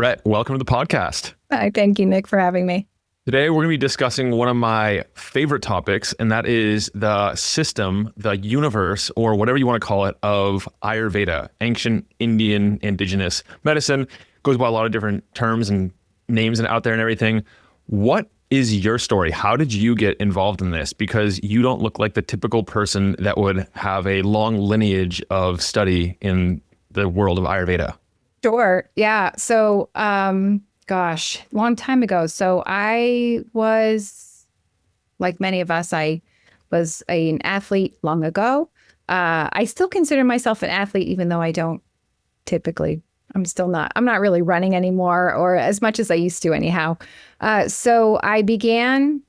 Rhett, welcome to the podcast. Hi, thank you, Nick, for having me. Today, we're going to be discussing one of my favorite topics, and that is the system, the universe, or whatever you want to call it, of Ayurveda, ancient Indian indigenous medicine. Goes by a lot of different terms and names and out there and everything. What is your story? How did you get involved in this? Because you don't look like the typical person that would have a long lineage of study in the world of Ayurveda. Sure. Yeah. So, long time ago. So I was, like many of us, I was an athlete long ago. I still consider myself an athlete, even though I don't typically. I'm not really running anymore, or as much as I used to anyhow. So I began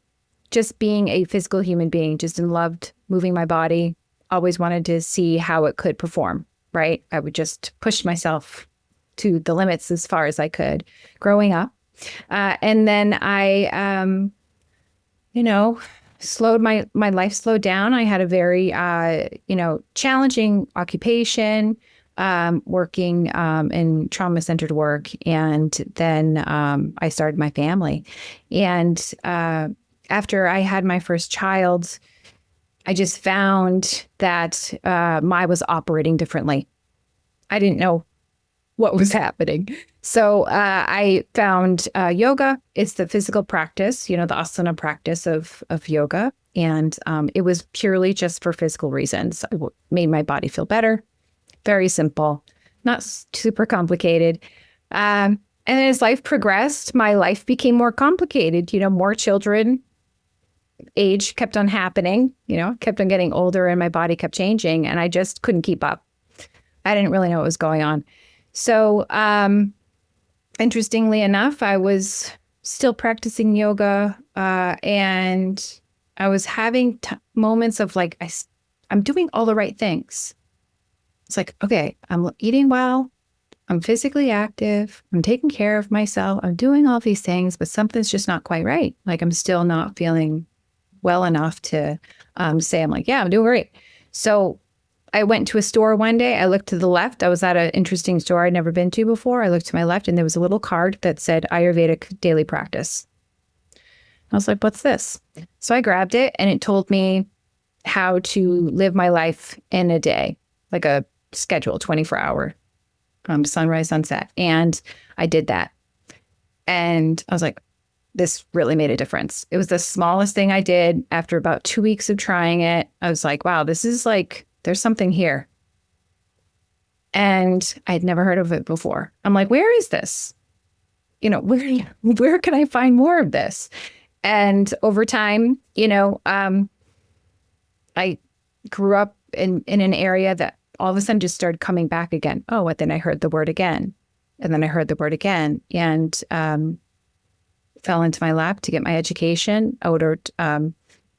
just being a physical human being, just loved moving my body, always wanted to see how it could perform, right? I would just push myself to the limits as far as I could growing up. And then I, my life slowed down. I had a very, challenging occupation, working in trauma-centered work. And then I started my family. And after I had my first child, I just found that I was operating differently. I didn't know what was happening. So I found yoga. It's the physical practice, the asana practice of yoga. And it was purely just for physical reasons. It made my body feel better. Very simple, not super complicated. And as life progressed, my life became more complicated. More children, age kept on happening, kept on getting older, and my body kept changing. And I just couldn't keep up. I didn't really know what was going on. So, interestingly enough, I was still practicing yoga, and I was having moments of like, I'm doing all the right things. It's like, okay, I'm eating well, I'm physically active, I'm taking care of myself, I'm doing all these things, but something's just not quite right. Like, I'm still not feeling well enough to say, I'm doing great. So I went to a store one day. I looked to the left. I was at an interesting store I'd never been to before. I looked to my left, and there was a little card that said Ayurvedic daily practice. I was like, what's this? So I grabbed it, and it told me how to live my life in a day, like a schedule, 24-hour sunrise, sunset. And I did that. And I was like, this really made a difference. It was the smallest thing I did. After about 2 weeks of trying it, I was like, wow, this is like, there's something here. And I'd never heard of it before. I'm like, where is this? Where can I find more of this? And over time, I grew up in an area that all of a sudden just started coming back again. Oh, and then I heard the word again. And then I heard the word again. And fell into my lap to get my education out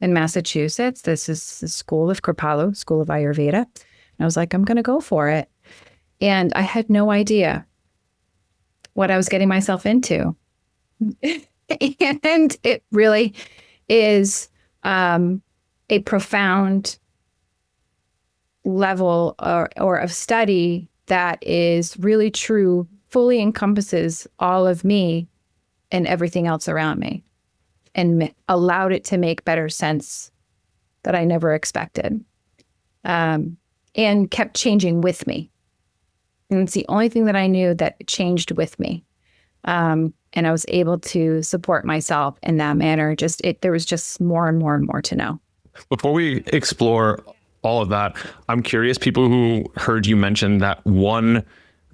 in Massachusetts. This is the School of Kripalu, School of Ayurveda. And I was like, I'm going to go for it. And I had no idea what I was getting myself into. And it really is a profound level or of study that is really true, fully encompasses all of me and everything else around me, and allowed it to make better sense that I never expected, and kept changing with me. And it's the only thing that I knew that changed with me. And I was able to support myself in that manner. There was just more and more and more to know. Before we explore all of that, I'm curious, people who heard you mention that one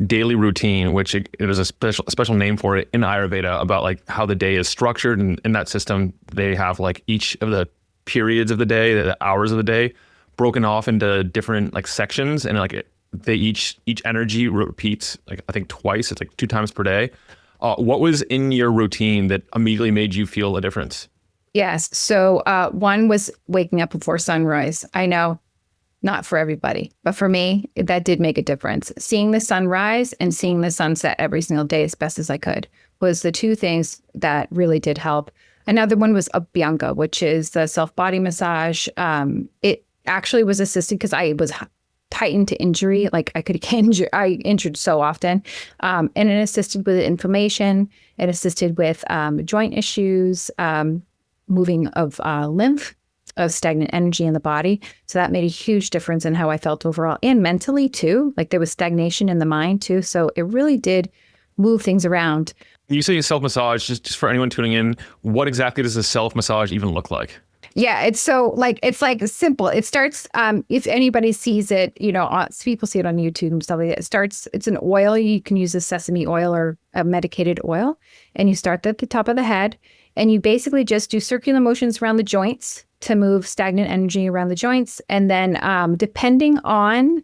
daily routine, which it is a special name for it in Ayurveda, about like how the day is structured, and in that system they have like each of the periods of the day, the hours of the day, broken off into different like sections, and like they each energy repeats like I think twice. It's like 2 times per day. What was in your routine that immediately made you feel a difference? Yes. So one was waking up before sunrise. I know, not for everybody, but for me, that did make a difference. Seeing the sunrise and seeing the sunset every single day as best as I could was the 2 things that really did help. Another one was Abhyanga, which is the self-body massage. It actually was assisted because I was heightened to injury. Like I could get injured. I injured so often. And it assisted with inflammation. It assisted with joint issues, moving of lymph, of stagnant energy in the body. So that made a huge difference in how I felt overall and mentally too. Like there was stagnation in the mind too. So it really did move things around. You say self-massage, just for anyone tuning in, what exactly does a self-massage even look like? Yeah, it's like simple. It starts, if anybody sees it, people see it on YouTube and stuff like that. It's an oil. You can use a sesame oil or a medicated oil. And you start at the top of the head and you basically just do circular motions around the joints to move stagnant energy around the joints. And then depending on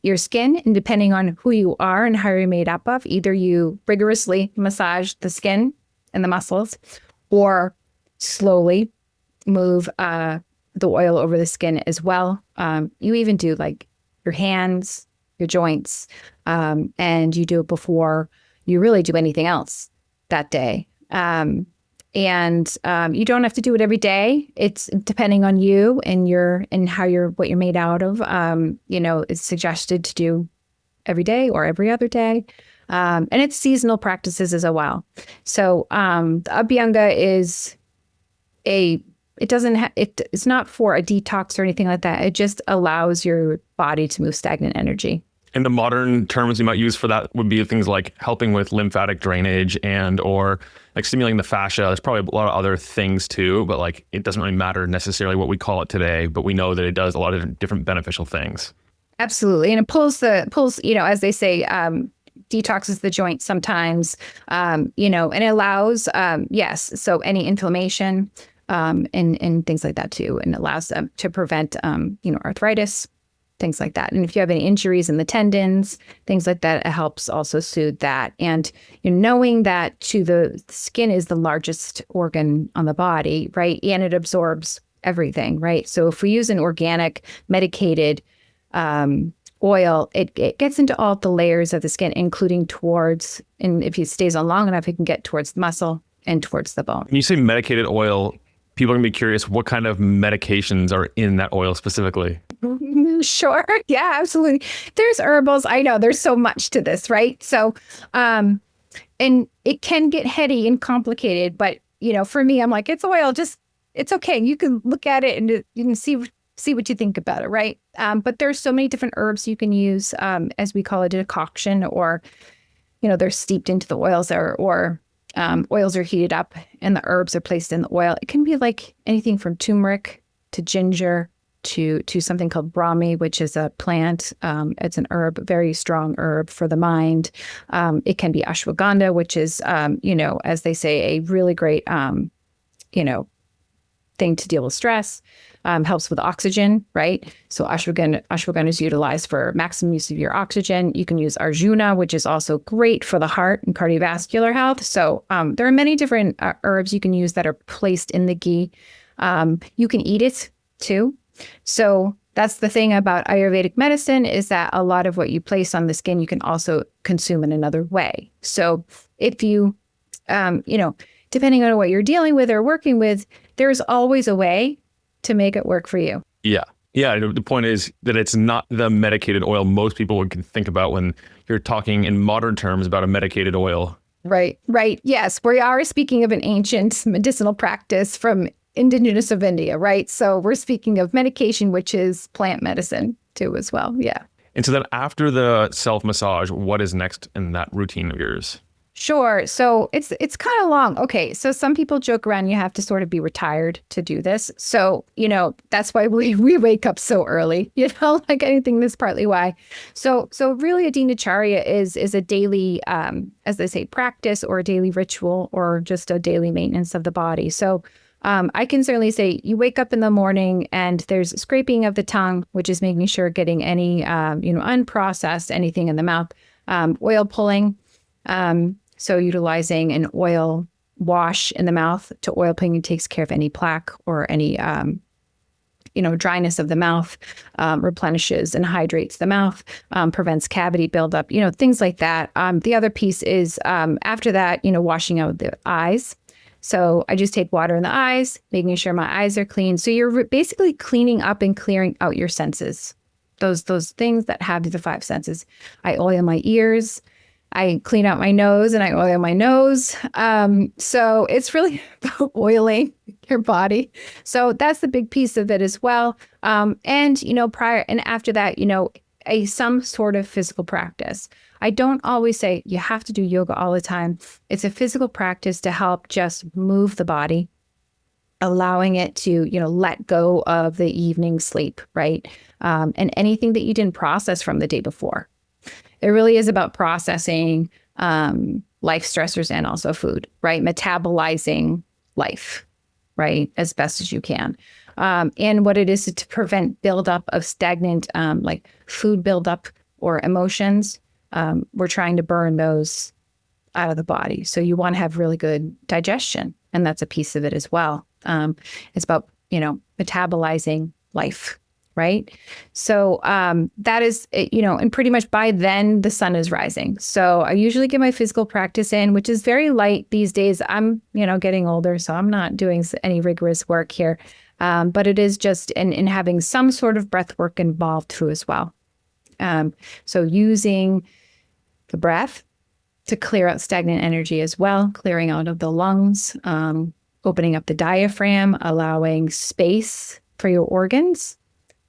your skin and depending on who you are and how you're made up of, either you rigorously massage the skin and the muscles or slowly move the oil over the skin as well. You even do like your hands, your joints, and you do it before you really do anything else that day. And you don't have to do it every day. It's depending on you and what you're made out of. It's suggested to do every day or every other day. And it's seasonal practices as well. So the Abhyanga is it's not for a detox or anything like that. It just allows your body to move stagnant energy. And the modern terms you might use for that would be things like helping with lymphatic drainage or like stimulating the fascia. There's probably a lot of other things too, but like it doesn't really matter necessarily what we call it today, but we know that it does a lot of different beneficial things. Absolutely. And it pulls, as they say, detoxes the joint sometimes, and it allows, yes. So any inflammation, and things like that too, and allows them to prevent, arthritis, things like that. And if you have any injuries in the tendons, things like that, it helps also soothe that. And knowing that the skin is the largest organ on the body, right? And it absorbs everything, right? So if we use an organic medicated oil, it gets into all the layers of the skin, including and if it stays on long enough, it can get towards the muscle and towards the bone. When you say medicated oil, people are going to be curious, what kind of medications are in that oil specifically? Sure. Yeah, absolutely. There's herbals. I know there's so much to this, right? So, and it can get heady and complicated, but for me, I'm like, it's oil, it's okay. You can look at it and you can see what you think about it, right? But there's so many different herbs you can use, as we call it, a decoction, or, they're steeped into the oils or oils are heated up and the herbs are placed in the oil. It can be like anything from turmeric to ginger to something called brahmi, which is a plant. It's an herb, very strong herb for the mind. It can be ashwagandha, which is, as they say, a really great, thing to deal with stress. Helps with oxygen, right? So ashwagandha is utilized for maximum use of your oxygen. You can use Arjuna, which is also great for the heart and cardiovascular health. So there are many different herbs you can use that are placed in the ghee. You can eat it too. So that's the thing about Ayurvedic medicine, is that a lot of what you place on the skin, you can also consume in another way. So if you, depending on what you're dealing with or working with, there's always a way to make it work for you. Yeah. Yeah. The point is that it's not the medicated oil most people would think about when you're talking in modern terms about a medicated oil. Right. Yes. We are speaking of an ancient medicinal practice from indigenous of India, right? So we're speaking of medication, which is plant medicine too as well. Yeah. And so then after the self-massage, what is next in that routine of yours? Sure. So it's kind of long. Okay. So some people joke around, you have to sort of be retired to do this. So, that's why we wake up so early, like anything, that's partly why. So really a dinacharya is a daily, as they say, practice or a daily ritual or just a daily maintenance of the body. So I can certainly say you wake up in the morning and there's scraping of the tongue, which is making sure getting any, unprocessed anything in the mouth, oil pulling. So utilizing an oil wash in the mouth to oil pulling takes care of any plaque or any, dryness of the mouth, replenishes and hydrates the mouth, prevents cavity buildup, things like that. The other piece is after that, washing out the eyes. So I just take water in the eyes, making sure my eyes are clean. So you're basically cleaning up and clearing out your senses. those things that have the five senses. I oil my ears, I clean out my nose, and I oil my nose. So it's really about oiling your body. So that's the big piece of it as well. And, prior and after that, some sort of physical practice. I don't always say you have to do yoga all the time. It's a physical practice to help just move the body, allowing it to, let go of the evening sleep, right? And anything that you didn't process from the day before. It really is about processing life stressors and also food, right? Metabolizing life, right? As best as you can. And what it is to prevent buildup of stagnant, like food buildup or emotions. We're trying to burn those out of the body. So you want to have really good digestion. And that's a piece of it as well. It's about, metabolizing life, right? So that is, and pretty much by then the sun is rising. So I usually get my physical practice in, which is very light these days. I'm, getting older, so I'm not doing any rigorous work here. But it is just in having some sort of breath work involved too as well. So using the breath to clear out stagnant energy as well, clearing out of the lungs, opening up the diaphragm, allowing space for your organs.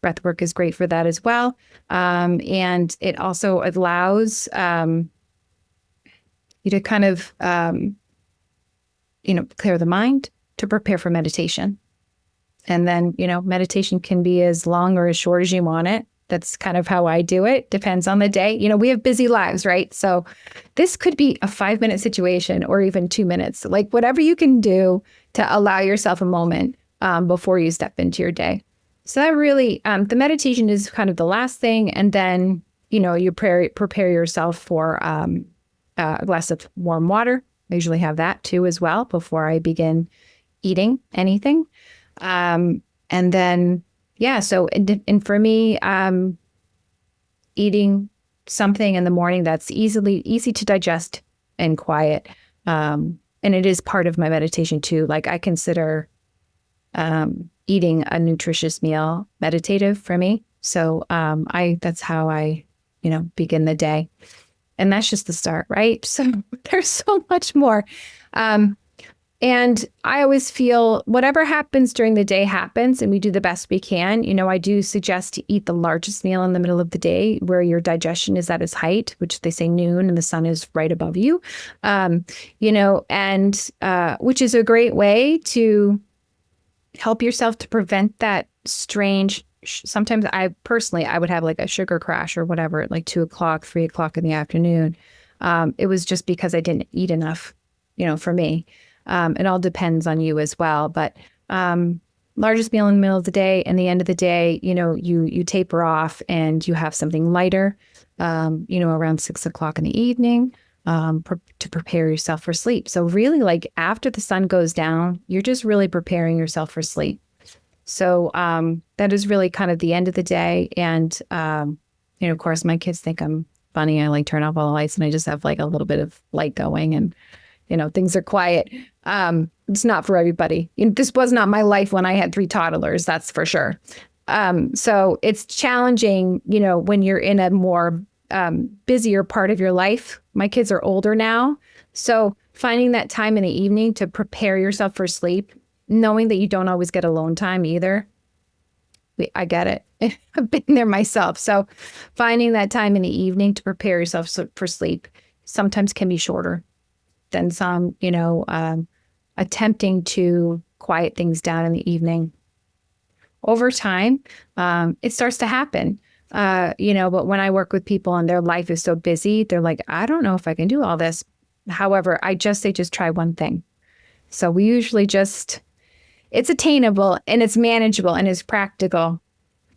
Breath work is great for that as well. And it also allows you to kind of, clear the mind to prepare for meditation. And then, meditation can be as long or as short as you want it. That's kind of how I do it. Depends on the day. We have busy lives, right? So this could be a 5-minute situation or even 2 minutes, like whatever you can do to allow yourself a moment before you step into your day. So that really, the meditation is kind of the last thing. And then, you prepare yourself for a glass of warm water. I usually have that too as well before I begin eating anything. And then, so, and for me, eating something in the morning that's easy to digest and quiet. And it is part of my meditation too. Like I consider, eating a nutritious meal meditative for me. So, that's how I, begin the day, and that's just the start, right? So there's so much more. And I always feel whatever happens during the day happens, and we do the best we can. I do suggest to eat the largest meal in the middle of the day where your digestion is at its height, which they say noon and the sun is right above you, and which is a great way to help yourself to prevent that strange. Sometimes I would have like a sugar crash or whatever at like 2:00, 3:00 in the afternoon. It was just because I didn't eat enough, for me. It all depends on you as well. But largest meal in the middle of the day, and the end of the day, you taper off and you have something lighter, around 6:00 in the evening to prepare yourself for sleep. So really, like after the sun goes down, you're just really preparing yourself for sleep. So that is really kind of the end of the day. And, of course, my kids think I'm funny. I like turn off all the lights and I just have like a little bit of light going and things are quiet. It's not for everybody. This was not my life when I had 3 toddlers, that's for sure. So it's challenging, when you're in a more busier part of your life. My kids are older now. So finding that time in the evening to prepare yourself for sleep, knowing that you don't always get alone time either. I get it. I've been there myself. So finding that time in the evening to prepare yourself for sleep sometimes can be shorter than some, attempting to quiet things down in the evening. Over time, it starts to happen, but when I work with people and their life is so busy, they're like, I don't know if I can do all this. However, I just say, just try one thing. So we usually it's attainable and it's manageable and it's practical,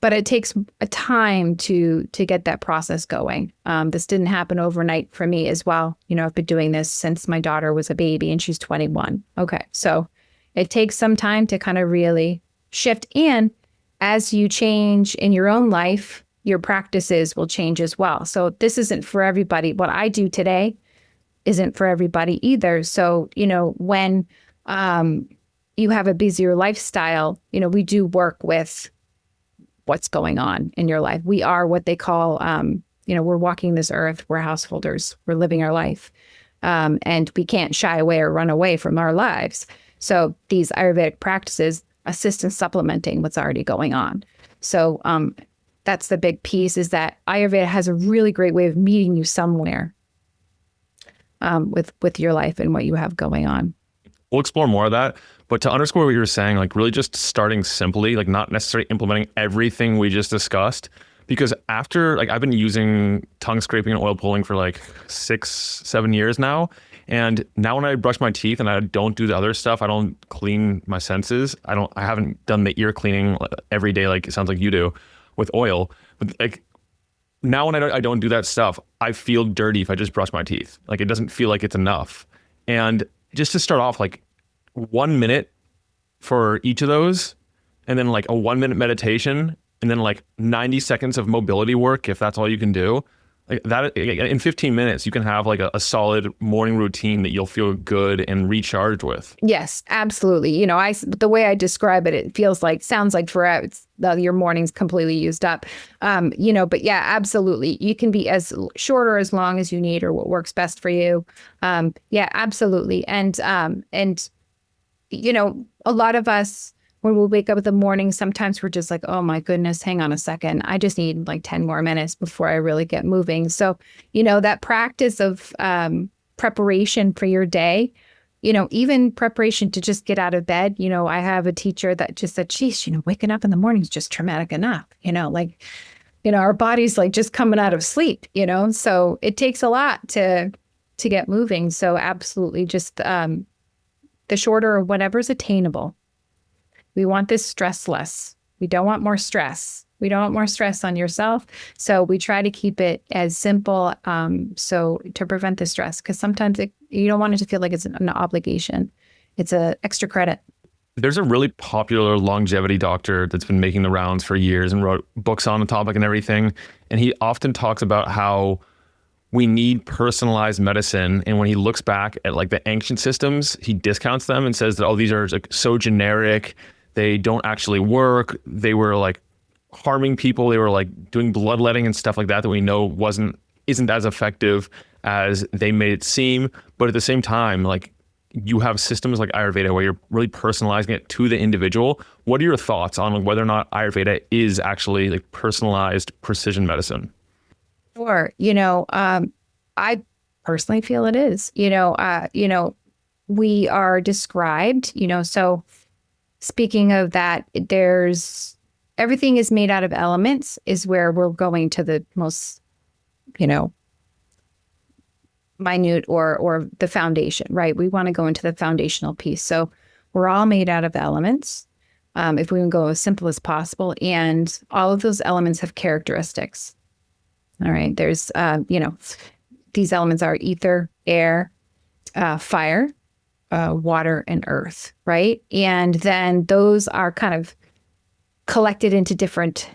but it takes a time to get that process going. This didn't happen overnight for me as well. I've been doing this since my daughter was a baby and she's 21. Okay. So it takes some time to kind of really shift. And as you change in your own life, your practices will change as well. So this isn't for everybody. What I do today isn't for everybody either. So, when you have a busier lifestyle, we do work with what's going on in your life. We are what they call, we're walking this earth. We're householders. We're living our life. And we can't shy away or run away from our lives. So these Ayurvedic practices assist in supplementing what's already going on. So that's the big piece, is that Ayurveda has a really great way of meeting you somewhere with your life and what you have going on. We'll explore more of that. But to underscore what you were saying, like really just starting simply, like not necessarily implementing everything we just discussed. Because after, like, I've been using tongue scraping and oil pulling for like 6-7 years now. And now when I brush my teeth and I don't do the other stuff, I don't clean my senses. I haven't done the ear cleaning every day like it sounds like you do with oil. But like now when I don't do that stuff, I feel dirty if I just brush my teeth. Like it doesn't feel like it's enough. And just to start off, like 1 minute for each of those, and then like a 1 minute meditation, and then like 90 seconds of mobility work, if that's all you can do. Like that, in 15 minutes, you can have like a solid morning routine that you'll feel good and recharged with. Yes, absolutely. The way I describe it, it sounds like forever. Your morning's completely used up. But yeah, absolutely. You can be as short or as long as you need, or what works best for you. Yeah, absolutely. And a lot of us, when we wake up in the morning, sometimes we're just like, oh my goodness, hang on a second. I just need like 10 more minutes before I really get moving. So, that practice of preparation for your day, even preparation to just get out of bed. I have a teacher that just said, geez, waking up in the morning is just traumatic enough. Our body's like just coming out of sleep, so it takes a lot to get moving. So absolutely, just the shorter of whatever's attainable. We want this stressless. We don't want more stress. We don't want more stress on yourself. So we try to keep it as simple, so to prevent the stress, because sometimes you don't want it to feel like it's an obligation. It's an extra credit. There's a really popular longevity doctor that's been making the rounds for years and wrote books on the topic and everything. And he often talks about how we need personalized medicine. And when he looks back at like the ancient systems, he discounts them and says that, oh, these are like so generic. They don't actually work. They were like harming people. They were like doing bloodletting and stuff like that we know isn't as effective as they made it seem. But at the same time, like you have systems like Ayurveda where you're really personalizing it to the individual. What are your thoughts on whether or not Ayurveda is actually like personalized precision medicine? Sure. I personally feel it is. We are described, so speaking of that, everything is made out of elements, is where we're going to the most, minute or the foundation, right? We want to go into the foundational piece. So we're all made out of elements, if we can go as simple as possible. And all of those elements have characteristics. All right. There's, these elements are ether, air, fire, water, and earth, right? And then those are kind of collected into different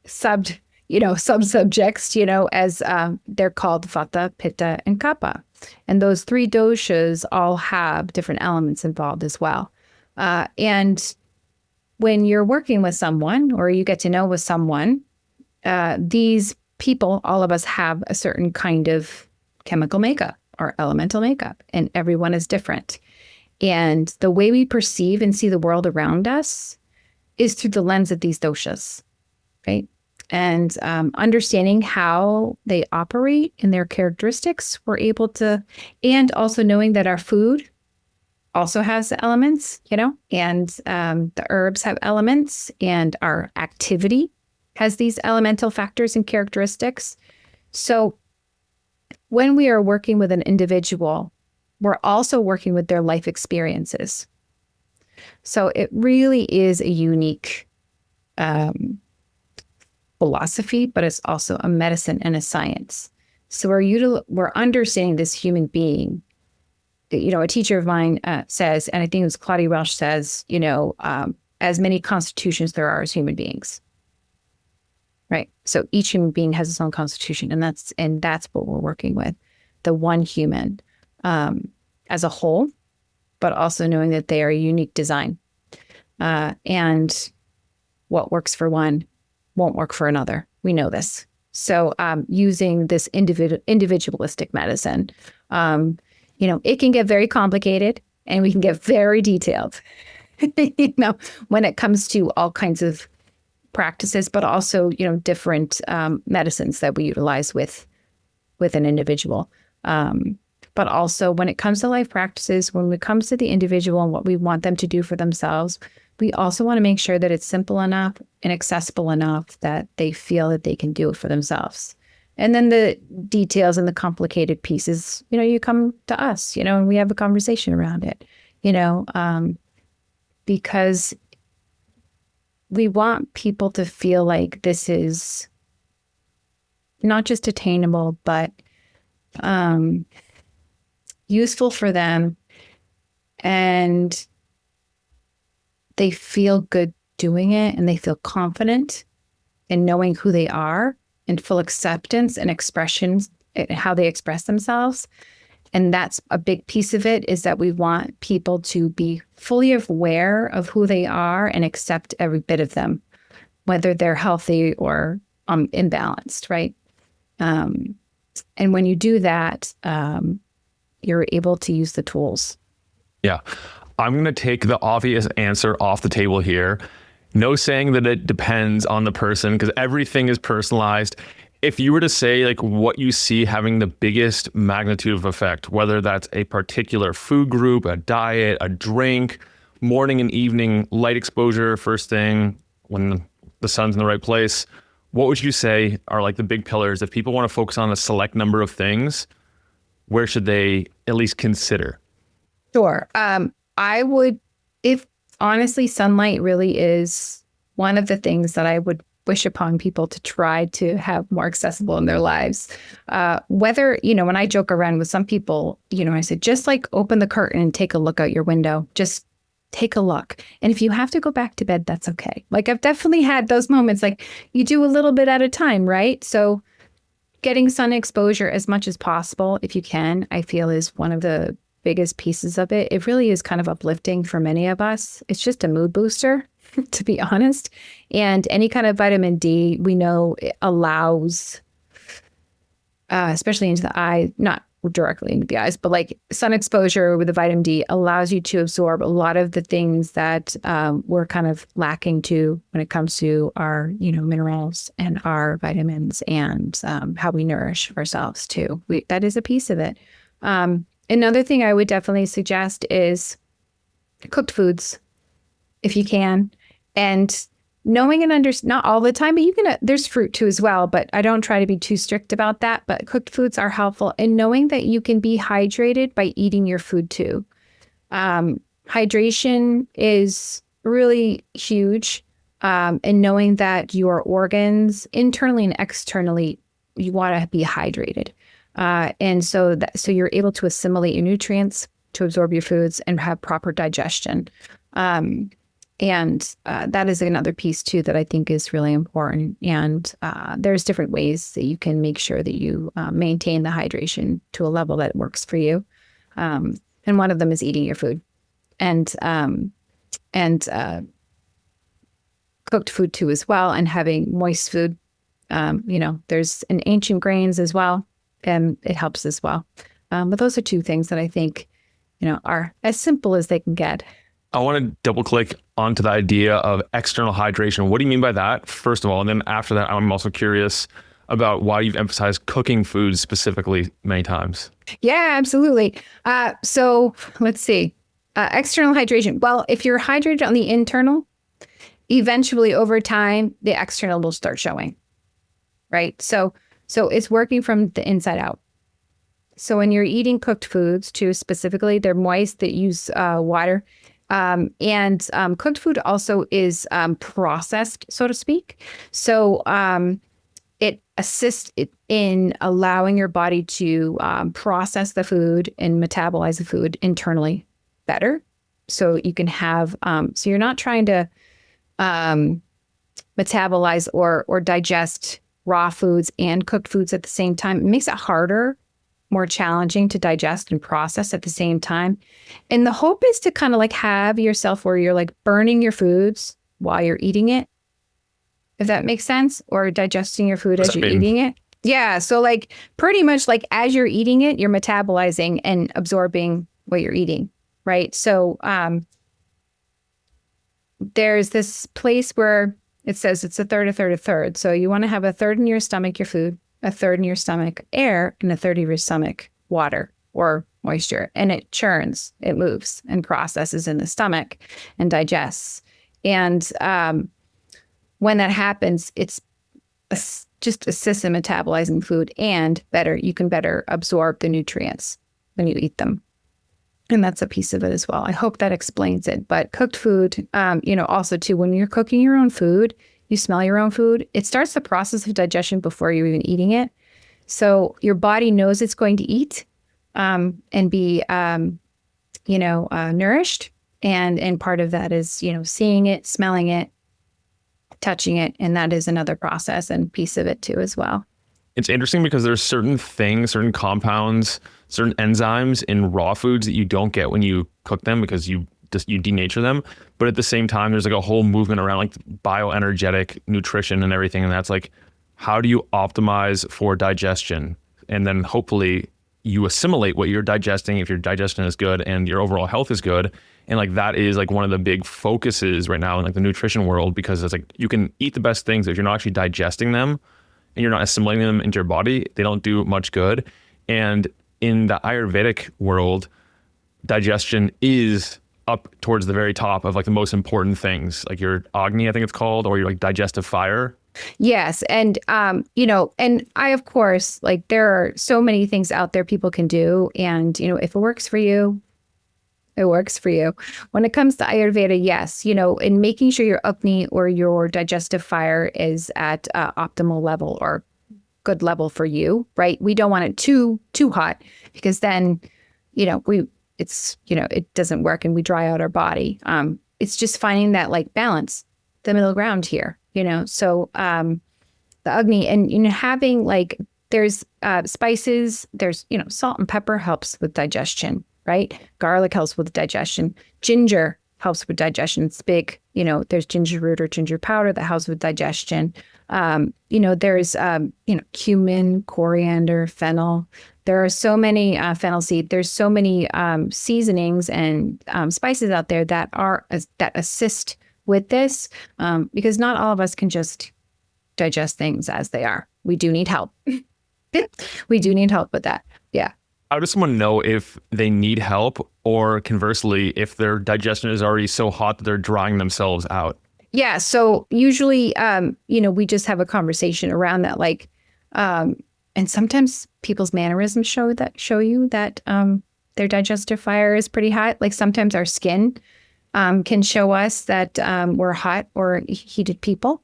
sub-subjects, as they're called Vata, Pitta, and Kapha. And those three doshas all have different elements involved as well. And when you're working with someone, or you get to know with someone, these people, all of us have a certain kind of chemical makeup or elemental makeup, and everyone is different. And the way we perceive and see the world around us is through the lens of these doshas, right? And understanding how they operate and their characteristics, we're able to, and also knowing that our food also has elements, and the herbs have elements, and our activity has these elemental factors and characteristics. So when we are working with an individual, we're also working with their life experiences. So it really is a unique philosophy, but it's also a medicine and a science. So we're understanding this human being. A teacher of mine says, and I think it was Claudia Welsh says, as many constitutions there are as human beings. Right. So each human being has its own constitution, and that's what we're working with, the one human as a whole, but also knowing that they are a unique design, and what works for one won't work for another. We know this. So using this individualistic medicine, it can get very complicated and we can get very detailed, when it comes to all kinds of practices, but also, different medicines that we utilize with an individual. But also when it comes to life practices, when it comes to the individual and what we want them to do for themselves, we also want to make sure that it's simple enough and accessible enough that they feel that they can do it for themselves. And then the details and the complicated pieces, you come to us, and we have a conversation around it, because we want people to feel like this is not just attainable, but useful for them, and they feel good doing it, and they feel confident in knowing who they are and full acceptance and expressions, how they express themselves. And that's a big piece of it, is that we want people to be fully aware of who they are and accept every bit of them, whether they're healthy or imbalanced, right? And when you do that, you're able to use the tools. Yeah. I'm going to take the obvious answer off the table here. No saying that it depends on the person, because everything is personalized. If you were to say like what you see having the biggest magnitude of effect, whether that's a particular food group, a diet, a drink, morning and evening light exposure, first thing when the sun's in the right place, what would you say are like the big pillars? If people want to focus on a select number of things, where should they at least consider? Sure. I would, if honestly, sunlight really is one of the things that I would wish upon people to try to have more accessible in their lives. Whether, when I joke around with some people, I said, just like open the curtain and take a look out your window, just take a look. And if you have to go back to bed, that's okay. Like I've definitely had those moments, like you do a little bit at a time, right? So getting sun exposure as much as possible, if you can, I feel is one of the biggest pieces of it. It really is kind of uplifting for many of us. It's just a mood booster, to be honest. And any kind of vitamin D, we know it allows, especially into the eye, not directly into the eyes, but like sun exposure with the vitamin D allows you to absorb a lot of the things that we're kind of lacking to when it comes to our, minerals and our vitamins and how we nourish ourselves too. That is a piece of it. Another thing I would definitely suggest is cooked foods, if you can, and knowing and not all the time, but you can, there's fruit too as well, but I don't try to be too strict about that, but cooked foods are helpful, and knowing that you can be hydrated by eating your food too. Hydration is really huge, and knowing that your organs internally and externally, you want to be hydrated. And so you're able to assimilate your nutrients, to absorb your foods and have proper digestion. And that is another piece too that I think is really important. And there's different ways that you can make sure that you maintain the hydration to a level that works for you. And one of them is eating your food and cooked food too as well, and having moist food. There's an ancient grains as well, and it helps as well. But those are two things that I think, are as simple as they can get. I want to double click onto the idea of external hydration. What do you mean by that, first of all? And then after that, I'm also curious about why you've emphasized cooking foods specifically many times. Yeah, absolutely. So let's see. External hydration. Well, if you're hydrated on the internal, eventually over time, the external will start showing, right? So it's working from the inside out. So when you're eating cooked foods too, specifically, they're moist, that use water. And cooked food also is processed, so to speak. So it assists in allowing your body to process the food and metabolize the food internally better. So you can have, so you're not trying to metabolize or digest raw foods and cooked foods at the same time. It makes it harder, more challenging to digest and process at the same time. And the hope is to kind of like have yourself where you're like burning your foods while you're eating it if that makes sense, or digesting your food as you're mean? eating it. Yeah. So like pretty much like as you're eating it, you're metabolizing and absorbing what you're eating. Right. So there's this place where it says it's a third, a third, a third. So you want to have a third in your stomach, your food, a third in your stomach, air, and a third of your stomach, water or moisture. And it churns, it moves and processes in the stomach and digests. And when that happens, it's just assists in metabolizing food, and you can better absorb the nutrients when you eat them. And that's a piece of it as well. I hope that explains it. But cooked food, also too, when you're cooking your own food, you smell your own food, it starts the process of digestion before you're even eating it. So your body knows it's going to eat and be, nourished. And part of that is, seeing it, smelling it, touching it. And that is another process and piece of it too as well. It's interesting because there's certain things, certain compounds, certain enzymes in raw foods that you don't get when you cook them because you denature them. But at the same time, there's like a whole movement around like bioenergetic nutrition and everything. And that's like, how do you optimize for digestion? And then hopefully you assimilate what you're digesting if your digestion is good and your overall health is good. And like that is like one of the big focuses right now in like the nutrition world, because it's like you can eat the best things, if you're not actually digesting them and you're not assimilating them into your body, they don't do much good. And in the Ayurvedic world, digestion is up towards the very top of like the most important things, like your Agni, I think it's called, or your like digestive fire. Yes. And, and I, of course, like there are so many things out there people can do. And, if it works for you, it works for you. When it comes to Ayurveda, yes, in making sure your Agni or your digestive fire is at optimal level or good level for you, right? We don't want it too hot, because then, it doesn't work and we dry out our body. It's just finding that like balance, the middle ground here, so the Agni and, having like, there's spices, there's, salt and pepper helps with digestion, right? Garlic helps with digestion. Ginger helps with digestion. It's big. There's ginger root or ginger powder that helps with digestion. There's, cumin, coriander, fennel. There are so many fennel seed. There's so many seasonings and spices out there that assist with this, because not all of us can just digest things as they are. We do need help. We do need help with that. Yeah. How does someone know if they need help, or conversely, if their digestion is already so hot that they're drying themselves out? Yeah. So usually, we just have a conversation around that, like, and sometimes people's mannerisms show you that their digestive fire is pretty hot. Like sometimes our skin can show us that we're hot or heated people.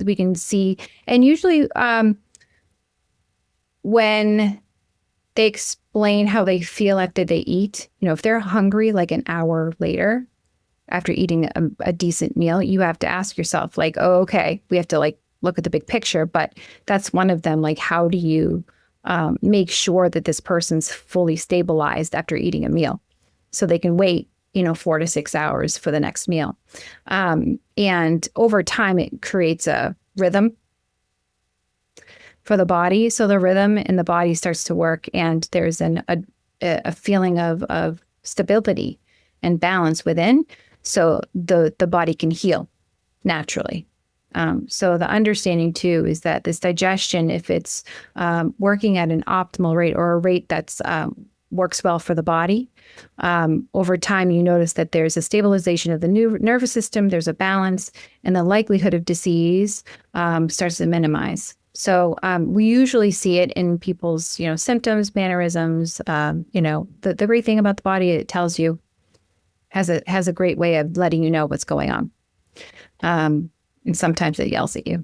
We can see, and usually when they explain how they feel after they eat, if they're hungry like an hour later after eating a decent meal, you have to ask yourself like, oh, okay, we have to like look at the big picture. But that's one of them. Like, how do you make sure that this person's fully stabilized after eating a meal so they can wait 4 to 6 hours for the next meal. And over time, it creates a rhythm for the body. So the rhythm in the body starts to work, and there's a feeling of stability and balance within. So the body can heal naturally. So the understanding too is that this digestion, if it's working at an optimal rate or a rate that's works well for the body, over time you notice that there's a stabilization of the nervous system, there's a balance, and the likelihood of disease starts to minimize. So we usually see it in people's symptoms, mannerisms. The great thing about the body, it tells you, has a great way of letting you know what's going on. And sometimes it yells at you.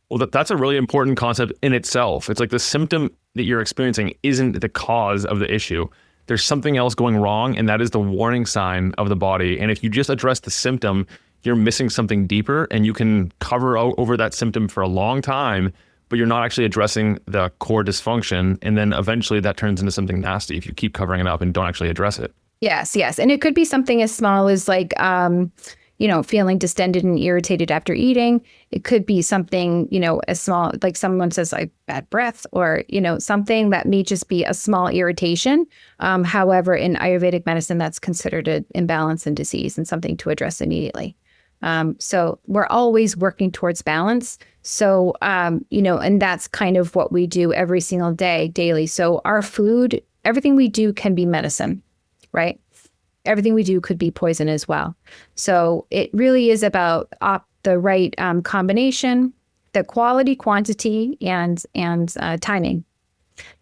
Well, that's a really important concept in itself. It's like the symptom that you're experiencing isn't the cause of the issue. There's something else going wrong, and that is the warning sign of the body. And if you just address the symptom, you're missing something deeper, and you can cover over that symptom for a long time, but you're not actually addressing the core dysfunction. And then eventually that turns into something nasty if you keep covering it up and don't actually address it. Yes. And it could be something as small as like, feeling distended and irritated after eating. It could be something, as small, like someone says like bad breath, or, something that may just be a small irritation. However, in Ayurvedic medicine, that's considered an imbalance and disease and something to address immediately. So we're always working towards balance. So, and that's kind of what we do every single day, daily. So our food, everything we do can be medicine, right? Everything we do could be poison as well. So it really is about the right combination, the quality, quantity, and timing,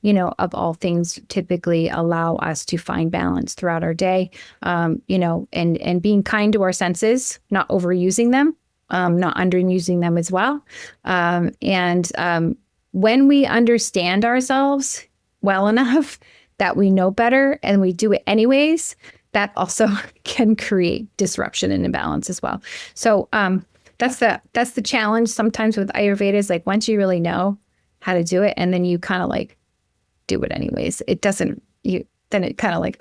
of all things typically allow us to find balance throughout our day, and being kind to our senses, not overusing them, not underusing them as well. When we understand ourselves well enough that we know better and we do it anyways, that also can create disruption and imbalance as well. So that's the challenge sometimes with Ayurveda, is like once you really know how to do it and then you kind of like do it anyways, then it kind of like,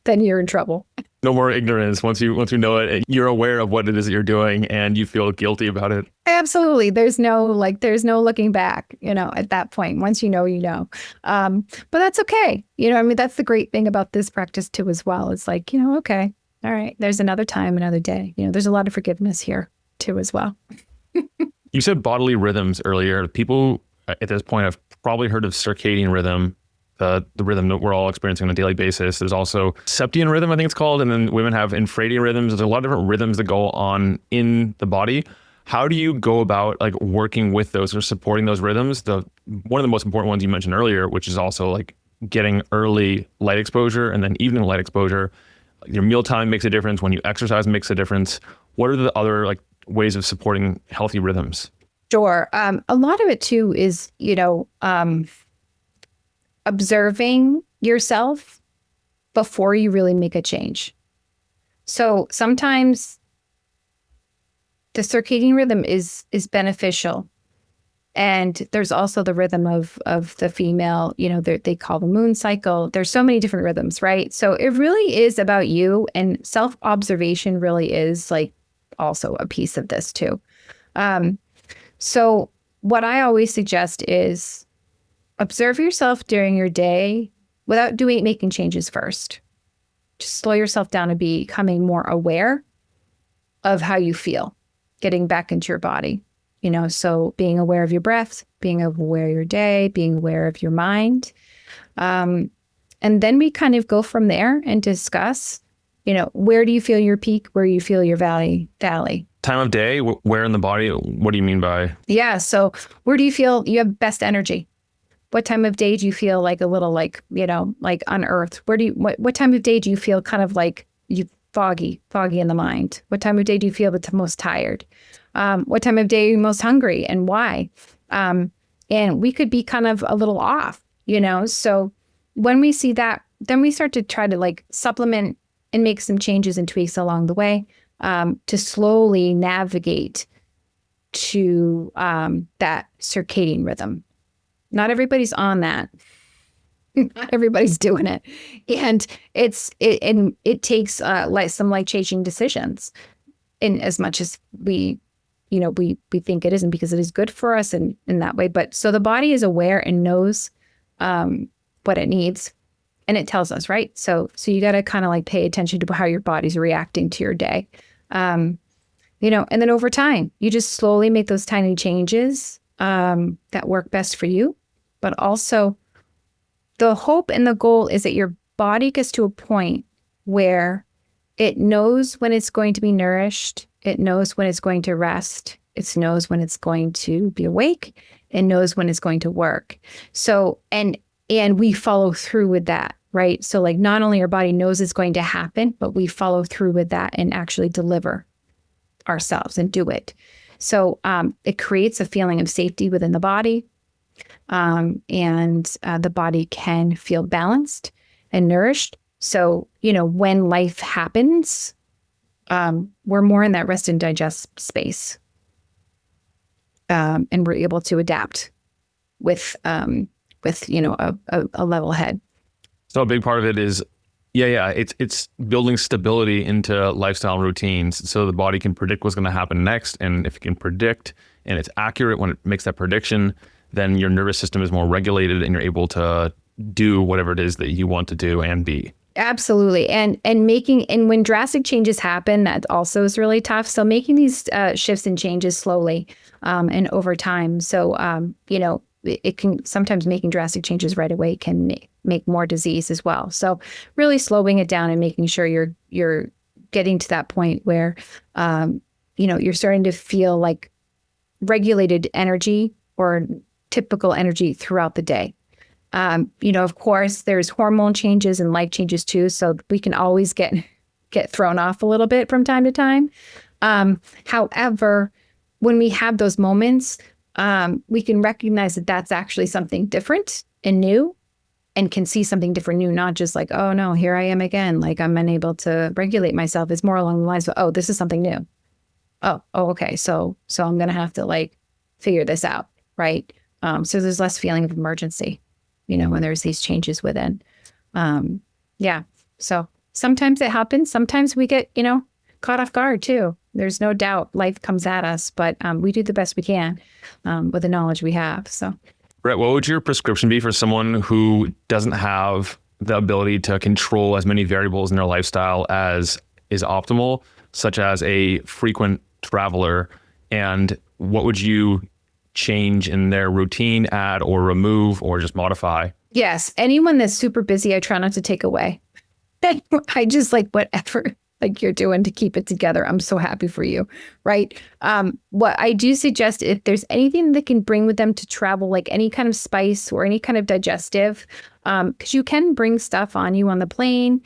then you're in trouble. No more ignorance. Once you know it, you're aware of what it is that you're doing and you feel guilty about it. Absolutely. There's no looking back, at that point. Once you know, but that's okay. That's the great thing about this practice too, as well. It's like, okay, all right, there's another time, another day. There's a lot of forgiveness here too, as well. You said bodily rhythms earlier. People at this point have probably heard of circadian rhythm, the rhythm that we're all experiencing on a daily basis. There's also septian rhythm, I think it's called. And then women have infradian rhythms. There's a lot of different rhythms that go on in the body. How do you go about like working with those or supporting those rhythms? One of the most important ones you mentioned earlier, which is also like getting early light exposure and then evening light exposure. Your mealtime makes a difference. When you exercise makes a difference. What are the other like ways of supporting healthy rhythms? Sure. A lot of it too is, observing yourself before you really make a change. So sometimes the circadian rhythm is beneficial. And there's also the rhythm of the female, they call the moon cycle. There's so many different rhythms, right? So it really is about you, and self-observation really is like also a piece of this too. So what I always suggest is observe yourself during your day without making changes first. Just slow yourself down and becoming more aware of how you feel, getting back into your body. So being aware of your breath, being aware of your day, being aware of your mind. And then we kind of go from there and discuss, where do you feel your peak? Where do you feel your valley? Time of day, where in the body? What do you mean by? Yeah. So where do you feel you have best energy? What time of day do you feel like a little like, like unearthed? What time of day do you feel kind of like you foggy in the mind? What time of day do you feel the most tired? What time of day are you most hungry and why? And we could be kind of a little off, So when we see that, then we start to try to like supplement and make some changes and tweaks along the way, to slowly navigate to that circadian rhythm. Not everybody's on that. Not everybody's doing it. And it takes like some life-changing decisions, in as much as we think it isn't, because it is good for us in that way. But so the body is aware and knows what it needs, and it tells us, right? So you got to kind of like pay attention to how your body's reacting to your day. And then over time, you just slowly make those tiny changes that work best for you. But also the hope and the goal is that your body gets to a point where it knows when it's going to be nourished. It knows when it's going to rest. It knows when it's going to be awake. It knows when it's going to work. So, and we follow through with that, right? So like not only our body knows it's going to happen, but we follow through with that and actually deliver ourselves and do it. So it creates a feeling of safety within the body. And the body can feel balanced and nourished. So, when life happens, we're more in that rest and digest space. And we're able to adapt with a level head. So a big part of it is Yeah. It's building stability into lifestyle and routines so the body can predict what's going to happen next. And if it can predict and it's accurate when it makes that prediction, then your nervous system is more regulated and you're able to do whatever it is that you want to do and be. Absolutely. And when drastic changes happen, that also is really tough. So making these shifts and changes slowly and over time. So, it can sometimes making drastic changes right away can make more disease as well. So really slowing it down and making sure you're getting to that point where, you're starting to feel like regulated energy or typical energy throughout the day. Of course, there's hormone changes and life changes too. So we can always get thrown off a little bit from time to time. However, when we have those moments, we can recognize that that's actually something different and new and can see something different new, not just like, oh no, here I am again. Like I'm unable to regulate myself. It's more along the lines of, oh, this is something new. Oh, okay. So I'm going to have to like figure this out. Right. So there's less feeling of emergency, when there's these changes within. So sometimes it happens. Sometimes we get, caught off guard too. There's no doubt life comes at us, but we do the best we can with the knowledge we have. So, Brett, what would your prescription be for someone who doesn't have the ability to control as many variables in their lifestyle as is optimal, such as a frequent traveler? And what would you change in their routine, add or remove or just modify? Yes. Anyone that's super busy, I try not to take away. I just like whatever like you're doing to keep it together. I'm so happy for you. Right. What I do suggest, if there's anything that can bring with them to travel, like any kind of spice or any kind of digestive, because you can bring stuff on you on the plane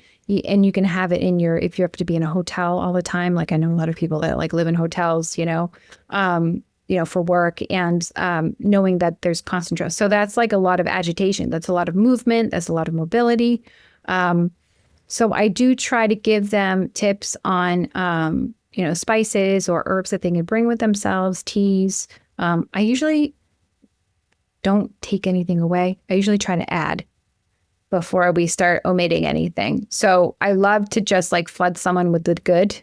and you can have it in if you have to be in a hotel all the time. Like I know a lot of people that like live in hotels, for work and knowing that there's constant stress. So that's like a lot of agitation. That's a lot of movement. That's a lot of mobility. So I do try to give them tips on, spices or herbs that they can bring with themselves, teas. I usually don't take anything away. I usually try to add before we start omitting anything. So I love to just like flood someone with the good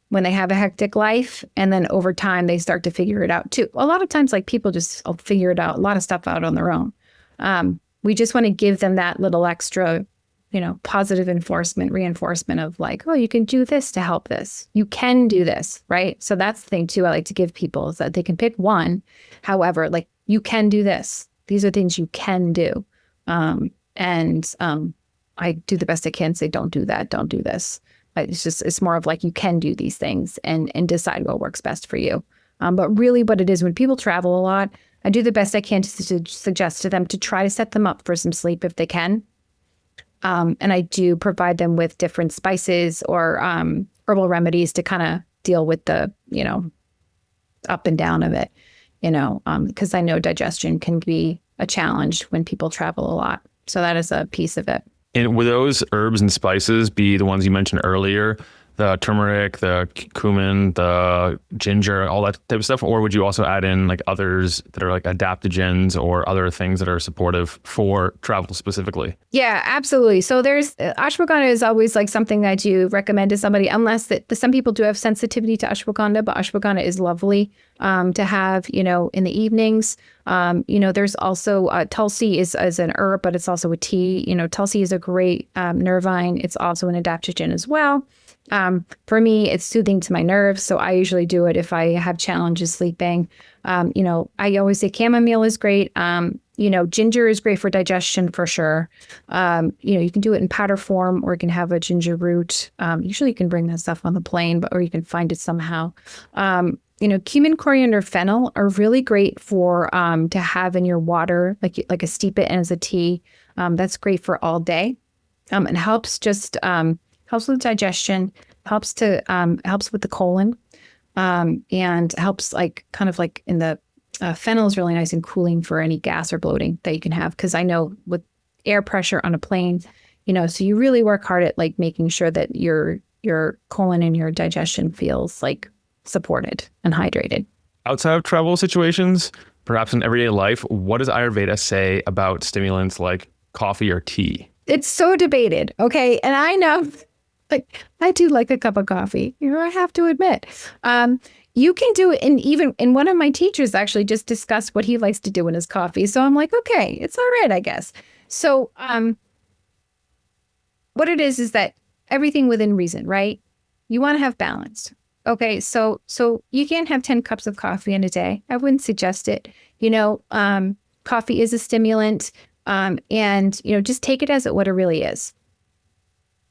when they have a hectic life. And then over time, they start to figure it out too. A lot of times, like people just figure it out, a lot of stuff out on their own. We just want to give them that little extra positive reinforcement of like, oh, you can do this to help this. You can do this, right? So that's the thing too I like to give people is that they can pick one. However, like you can do this. These are things you can do. I do the best I can say, don't do that, don't do this. It's more of like you can do these things and decide what works best for you. But really what it is when people travel a lot, I do the best I can to suggest to them to try to set them up for some sleep if they can. And I do provide them with different spices or herbal remedies to kind of deal with the, up and down of it, because I know digestion can be a challenge when people travel a lot. So that is a piece of it. And would those herbs and spices be the ones you mentioned earlier, the turmeric, the cumin, the ginger, all that type of stuff? Or would you also add in like others that are like adaptogens or other things that are supportive for travel specifically? Yeah, absolutely. So there's ashwagandha is always like something that I do recommend to somebody, unless some people do have sensitivity to ashwagandha, but ashwagandha is lovely to have, in the evenings. There's also Tulsi is an herb, but it's also a tea. Tulsi is a great nervine. It's also an adaptogen as well. For me, it's soothing to my nerves. So I usually do it if I have challenges sleeping. I always say chamomile is great. Ginger is great for digestion for sure. You can do it in powder form or you can have a ginger root. Usually you can bring that stuff on the plane, or you can find it somehow. Cumin, coriander, fennel are really great for to have in your water, like a steep it as a tea. That's great for all day. It helps helps with digestion, helps with the colon, and helps kind of in the fennel is really nice and cooling for any gas or bloating that you can have. Because I know with air pressure on a plane, so you really work hard at making sure that your colon and your digestion feels supported and hydrated. Outside of travel situations, perhaps in everyday life, what does Ayurveda say about stimulants like coffee or tea? it's so debated. Okay. And I know, like, I do like a cup of coffee, I have to admit. You can do it. And even in one of my teachers actually just discussed what he likes to do in his coffee. So I'm like, okay, it's all right, I guess. So, what it is that everything within reason, right? You want to have balance. Okay. So you can't have 10 cups of coffee in a day. I wouldn't suggest it. Coffee is a stimulant. And just take it as what it really is.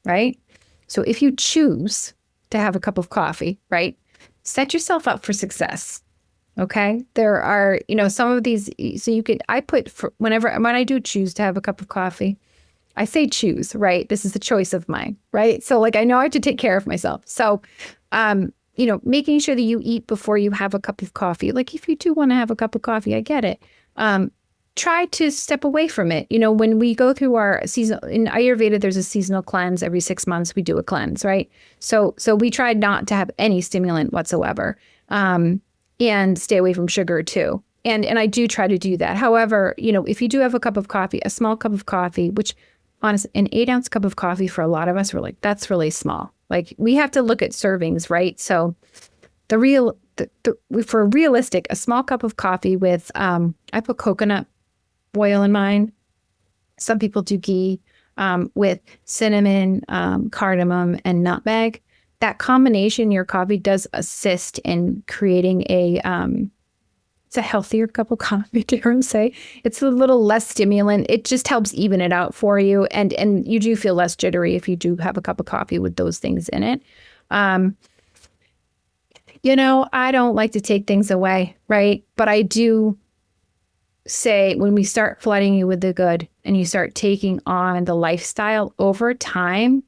Right. So if you choose to have a cup of coffee, right, set yourself up for success. Okay. There are, some of these, so when I do choose to have a cup of coffee, I say choose, right? This is a choice of mine, right? So I know I have to take care of myself. So, making sure that you eat before you have a cup of coffee. Like if you do want to have a cup of coffee, I get it. Try to step away from it. When we go through our season in Ayurveda, there's a seasonal cleanse. Every 6 months we do a cleanse, right? So we tried not to have any stimulant whatsoever, and stay away from sugar too. And I do try to do that. However, if you do have a cup of coffee, a small cup of coffee, which honestly, an 8-ounce cup of coffee for a lot of us, we're like, that's really small. Like we have to look at servings, right? So for realistic, a small cup of coffee with, I put coconut oil in mine. Some people do ghee, with cinnamon, cardamom, and nutmeg. That combination in your coffee does assist in creating it's a healthier cup of coffee, dare I say. It's a little less stimulant. It just helps even it out for you. And you do feel less jittery if you do have a cup of coffee with those things in it. I don't like to take things away, right? But I do say when we start flooding you with the good and you start taking on the lifestyle over time,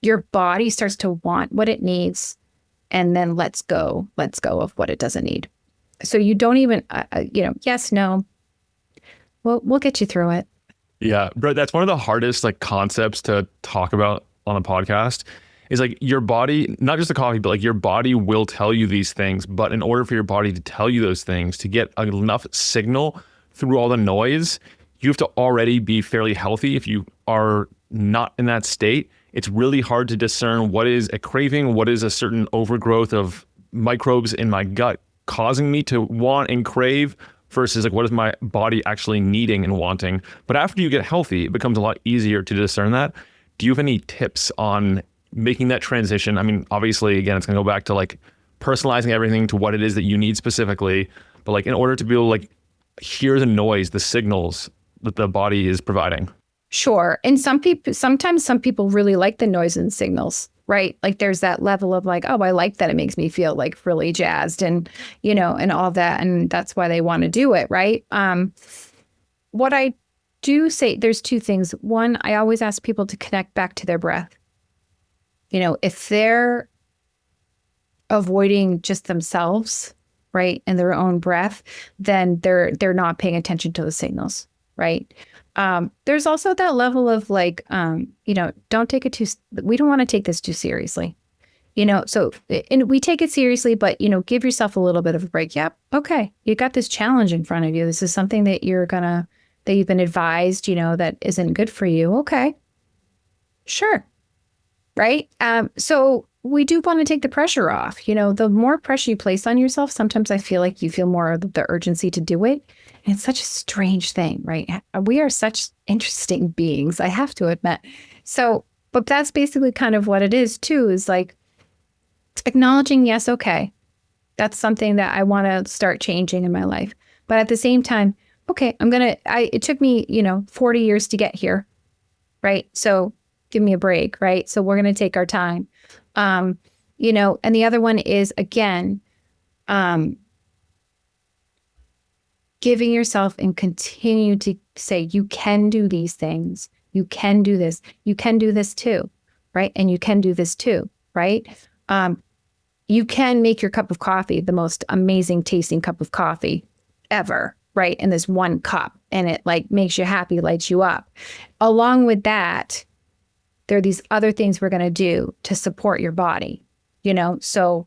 your body starts to want what it needs and then lets go of what it doesn't need. So you don't even, yes, no, we'll get you through it. Yeah, bro, that's one of the hardest concepts to talk about on a podcast is your body, not just the coffee, but your body will tell you these things. But in order for your body to tell you those things, to get enough signal through all the noise, you have to already be fairly healthy. If you are not in that state, it's really hard to discern what is a craving, what is a certain overgrowth of microbes in my gut causing me to want and crave versus what is my body actually needing and wanting. But after you get healthy, it becomes a lot easier to discern that. Do you have any tips on making that transition? I mean, obviously, again, it's going to go back to personalizing everything to what it is that you need specifically. But in order to be able to hear the noise, the signals that the body is providing. Sure. And sometimes some people really like the noise and signals, right? There's that level of oh, I like that. It makes me feel really jazzed and, and all that. And that's why they want to do it. Right. What I do say, there's two things. One, I always ask people to connect back to their breath. If they're avoiding just themselves, right, and their own breath, then they're not paying attention to the signals, right? There's also that level of don't take it we don't want to take this too seriously, so, and we take it seriously, but, give yourself a little bit of a break. Yep. Okay. You got this challenge in front of you. This is something that that you've been advised, that isn't good for you. Okay. Sure. Right. So we do want to take the pressure off. The more pressure you place on yourself, sometimes I feel like you feel more of the urgency to do it. And it's such a strange thing, right? We are such interesting beings, I have to admit. So, but that's basically kind of what it is too, is acknowledging, yes, okay, that's something that I want to start changing in my life. But at the same time, okay, it took me, 40 years to get here, right? So give me a break, right? So we're going to take our time. And the other one is, again, giving yourself and continue to say, you can do these things. You can do this. You can do this too, right? And you can do this too, right? You can make your cup of coffee the most amazing tasting cup of coffee ever, right? In this one cup, and it makes you happy, lights you up. Along with that, there are these other things we're going to do to support your body, so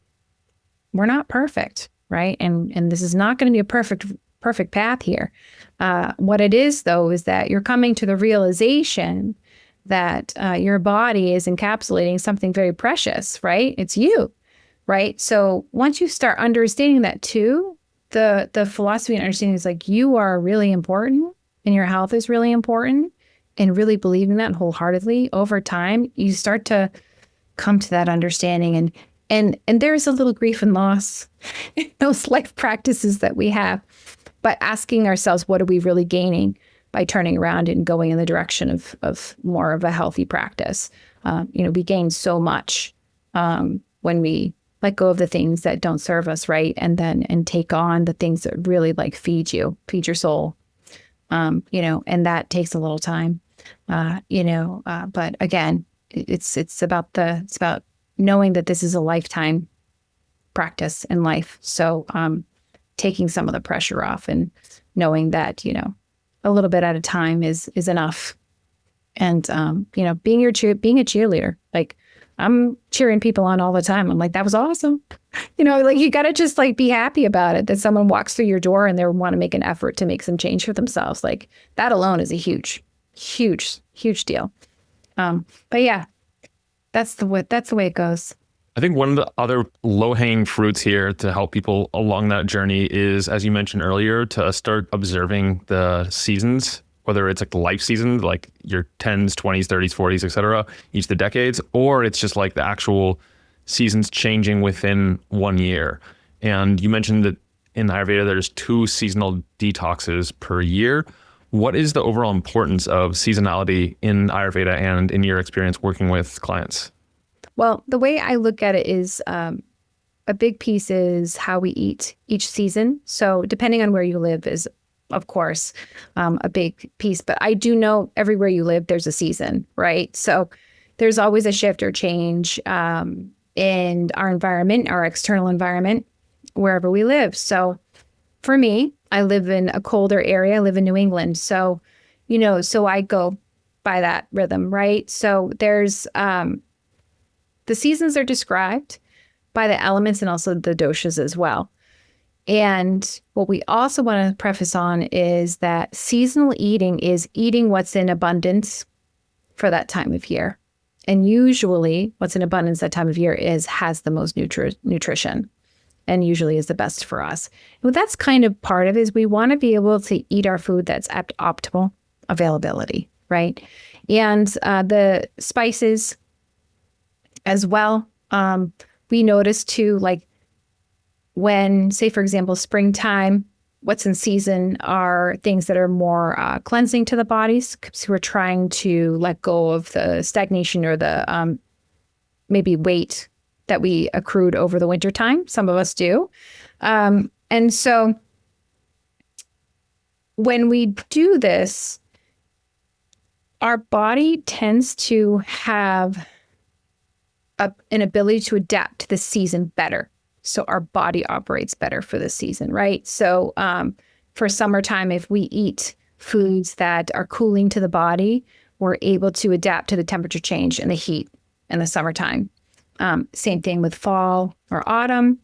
we're not perfect, right? And this is not going to be a perfect path here. What it is, though, is that you're coming to the realization that your body is encapsulating something very precious, right? It's you, right? So once you start understanding that too, the philosophy and understanding is like, you are really important and your health is really important, and really believing that wholeheartedly over time, you start to come to that understanding, and there's a little grief and loss in those life practices that we have, but asking ourselves, what are we really gaining by turning around and going in the direction of more of a healthy practice? We gain so much when we let go of the things that don't serve us, right? And take on the things that really like feed your soul, and that takes a little time, but again, it's about knowing that this is a lifetime practice in life. So taking some of the pressure off and knowing that, a little bit at a time is enough. And, being a cheerleader, like I'm cheering people on all the time. I'm like, that was awesome. Like you got to just like be happy about it, that someone walks through your door and they want to make an effort to make some change for themselves. Like that alone is a huge, huge, huge deal. But yeah, that's the way it goes. I think one of the other low-hanging fruits here to help people along that journey is, as you mentioned earlier, to start observing the seasons, whether it's like the life season, like your 10s, 20s, 30s, 40s, et cetera, each of the decades, or it's just like the actual seasons changing within 1 year. And you mentioned that in Ayurveda, there's 2 seasonal detoxes per year. What is the overall importance of seasonality in Ayurveda and in your experience working with clients? Well, the way I look at it is a big piece is how we eat each season. So depending on where you live is, of course, a big piece. But I do know everywhere you live, there's a season, right? So there's always a shift or change in our environment, our external environment, wherever we live. So for me, I live in a colder area. I live in New England. So, so I go by that rhythm, right? So there's the seasons are described by the elements and also the doshas as well. And what we also want to preface on is that seasonal eating is eating what's in abundance for that time of year. And usually what's in abundance that time of year has the most nutrition and usually is the best for us. And that's kind of part of it, is we want to be able to eat our food that's at optimal availability, right? And the spices as well. We notice too, like when, say, for example, springtime, what's in season are things that are more cleansing to the bodies, because we're trying to let go of the stagnation or the maybe weight that we accrued over the winter time. Some of us do. And so when we do this, our body tends to have an ability to adapt to the season better. So our body operates better for the season, right? So for summertime, if we eat foods that are cooling to the body, we're able to adapt to the temperature change and the heat in the summertime. Same thing with fall or autumn.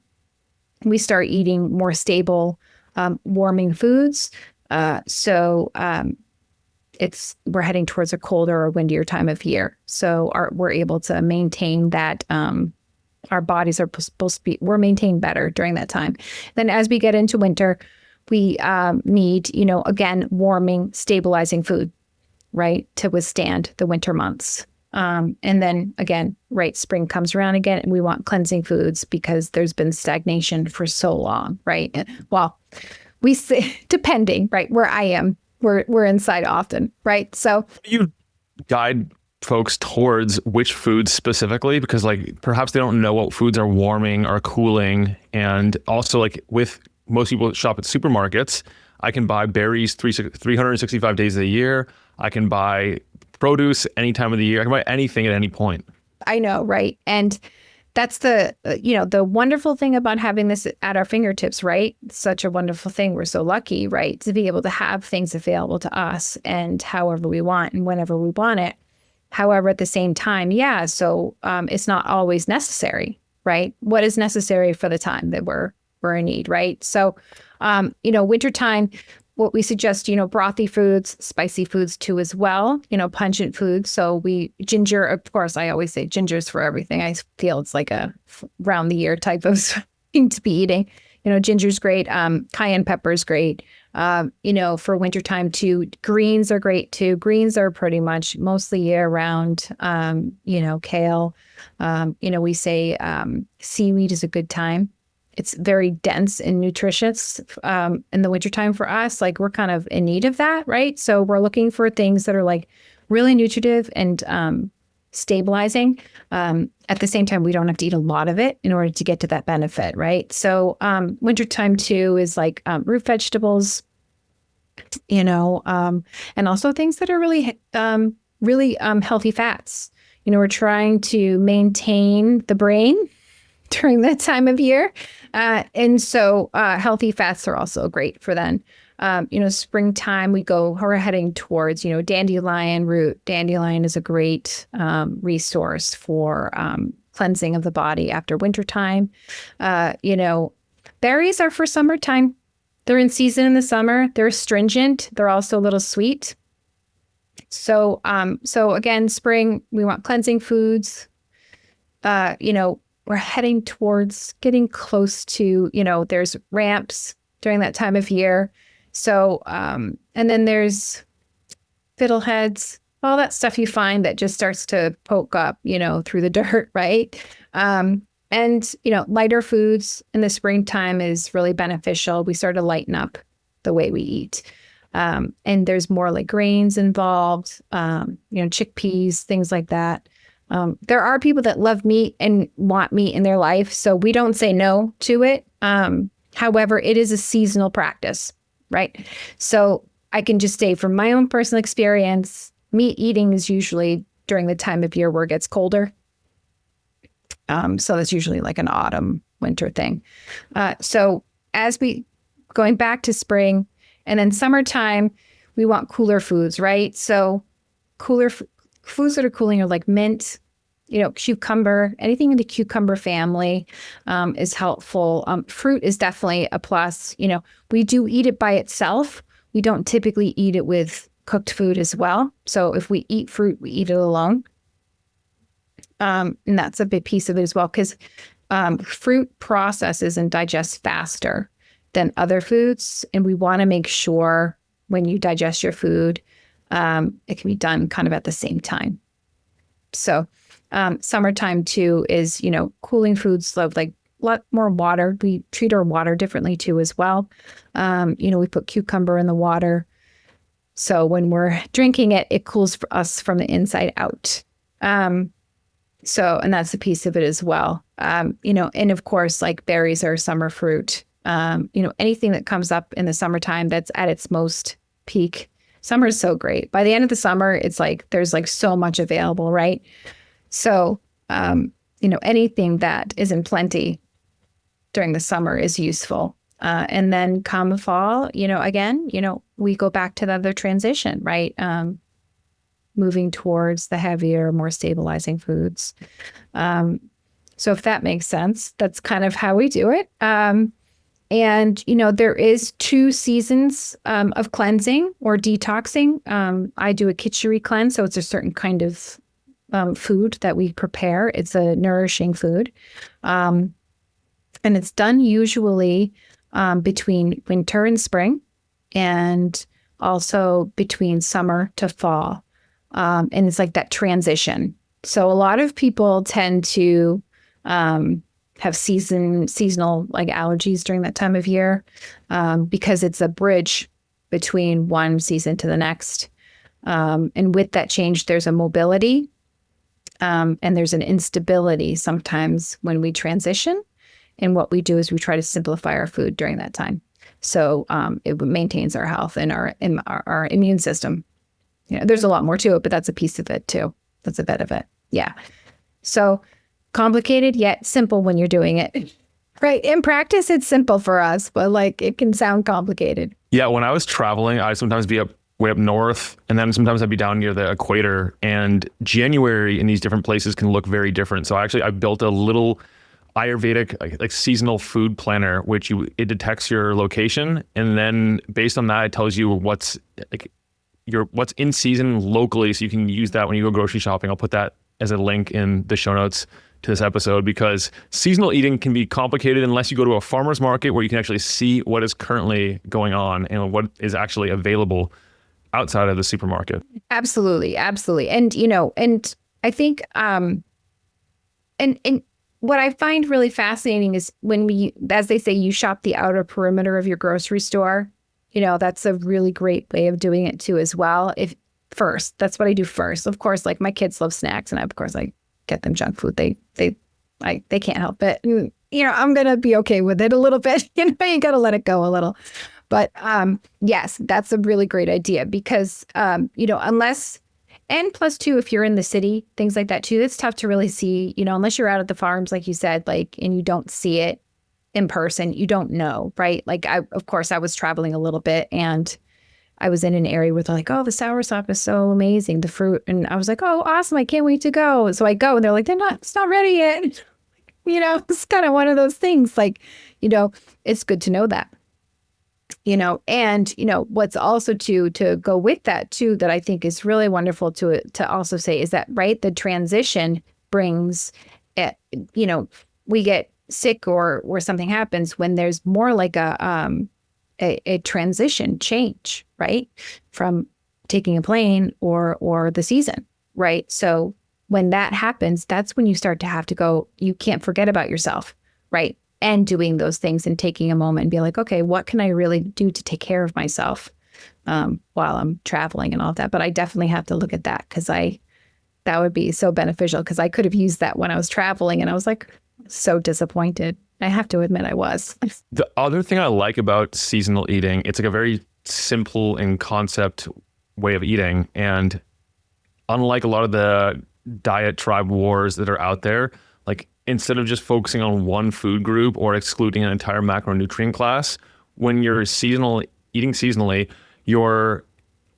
We start eating more stable, warming foods. We're heading towards a colder or windier time of year. So we're able to maintain that. Our bodies are supposed to we're maintained better during that time. Then as we get into winter, we need, again, warming, stabilizing food, right, to withstand the winter months. And then again, right, spring comes around again and we want cleansing foods because there's been stagnation for so long, right? Well, we say, depending, right, where I am, we're inside often, right? So you guide folks towards which foods specifically, because like perhaps they don't know what foods are warming or cooling. And also like with most people shop at supermarkets, I can buy berries 365 days of the year. I can buy produce any time of the year. I can buy anything at any point. I know, right? And that's the wonderful thing about having this at our fingertips, right? Such a wonderful thing. We're so lucky, right? To be able to have things available to us and however we want and whenever we want it. However, at the same time, so it's not always necessary, right? What is necessary for the time that we're in need, right? So, wintertime, what we suggest, brothy foods, spicy foods too as well, pungent foods. So ginger, of course, I always say ginger's for everything. I feel it's like a round the year type of thing to be eating. Ginger's great. Cayenne pepper's great. For wintertime too. Greens are great too. Greens are pretty much mostly year round. Kale. We say seaweed is a good time. It's very dense and nutritious in the wintertime for us. Like we're kind of in need of that, right? So we're looking for things that are like really nutritive and stabilizing. At the same time, we don't have to eat a lot of it in order to get to that benefit, right? So wintertime too is like root vegetables, and also things that are really, healthy fats. We're trying to maintain the brain during that time of year. And so healthy fats are also great for then. Springtime, we're heading towards, dandelion root. Dandelion is a great resource for cleansing of the body after wintertime. Berries are for summertime. They're in season in the summer. They're astringent. They're also a little sweet. So again, spring, we want cleansing foods. We're heading towards getting close to, there's ramps during that time of year. So, and then there's fiddleheads, all that stuff you find that just starts to poke up, through the dirt, right? And, lighter foods in the springtime is really beneficial. We start to lighten up the way we eat. And there's more like grains involved, chickpeas, things like that. There are people that love meat and want meat in their life, so we don't say no to it. However, it is a seasonal practice, right? So I can just say from my own personal experience, meat eating is usually during the time of year where it gets colder. So that's usually like an autumn, winter thing. So going back to spring and then summertime, we want cooler foods, right? So foods that are cooling are like mint, cucumber, anything in the cucumber family is helpful. Fruit is definitely a plus. We do eat it by itself. We don't typically eat it with cooked food as well. So if we eat fruit, we eat it alone. And that's a big piece of it as well, because fruit processes and digests faster than other foods. And we want to make sure when you digest your food, it can be done kind of at the same time. So summertime too is, cooling foods love like a lot more water. We treat our water differently too as well. We put cucumber in the water. So when we're drinking it, it cools us from the inside out. And that's a piece of it as well. And of course, like berries are summer fruit. Anything that comes up in the summertime that's at its most peak. Summer is so great. By the end of the summer, it's like there's like so much available, right? So, anything that is in plenty during the summer is useful. And then come fall, again, we go back to the other transition, right? Moving towards the heavier, more stabilizing foods. So if that makes sense, that's kind of how we do it. And, there is 2 seasons of cleansing or detoxing. I do a khichdi cleanse, so it's a certain kind of food that we prepare. It's a nourishing food. And it's done usually between winter and spring, and also between summer to fall. And it's like that transition. So a lot of people tend to have seasonal like allergies during that time of year because it's a bridge between one season to the next. And with that change, there's a mobility and there's an instability sometimes when we transition. And what we do is we try to simplify our food during that time. So it maintains our health and our immune system. There's a lot more to it, but that's a piece of it too. That's a bit of it. Yeah. So complicated yet simple when you're doing it. Right. In practice, it's simple for us, but like it can sound complicated. Yeah. When I was traveling, I'd sometimes be way up north, and then sometimes I'd be down near the equator, and January in these different places can look very different. So I built a little Ayurvedic like seasonal food planner, which it detects your location, and then based on that, it tells you what's like what's in season locally, so you can use that when you go grocery shopping. I'll put that as a link in the show notes to this episode, because seasonal eating can be complicated unless you go to a farmer's market where you can actually see what is currently going on and what is actually available outside of the supermarket. Absolutely. Absolutely. And, and I think, and what I find really fascinating is when as they say, you shop the outer perimeter of your grocery store, that's a really great way of doing it too, as well. That's what I do first. Of course, like my kids love snacks, and I get them junk food. They can't help it. And, I'm going to be okay with it a little bit. You got to let it go a little. But yes, that's a really great idea, because, unless, and plus too, if you're in the city, things like that too, it's tough to really see, unless you're out at the farms, like you said, and you don't see it in person, you don't know, right? Like of course I was traveling a little bit, and I was in an area where they're like, oh, the soursop is so amazing, the fruit. And I was like, oh, awesome. I can't wait to go. So I go, and they're like, it's not ready yet. It's kind of one of those things, like, it's good to know that. And, what's also to go with that too, that I think is really wonderful to also say is that, right, the transition brings, we get sick or something happens when there's more like a transition change, right, from taking a plane or the season, right? So when that happens, that's when you start to have to go, you can't forget about yourself, right? And doing those things and taking a moment and be like, okay, what can I really do to take care of myself while I'm traveling and all of that? But I definitely have to look at that, because that would be so beneficial, because I could have used that when I was traveling, and I was like so disappointed. I have to admit I was. The other thing I like about seasonal eating, it's like a very simple in concept way of eating. And unlike a lot of the diet tribe wars that are out there, like instead of just focusing on one food group or excluding an entire macronutrient class, when you're eating seasonally, you're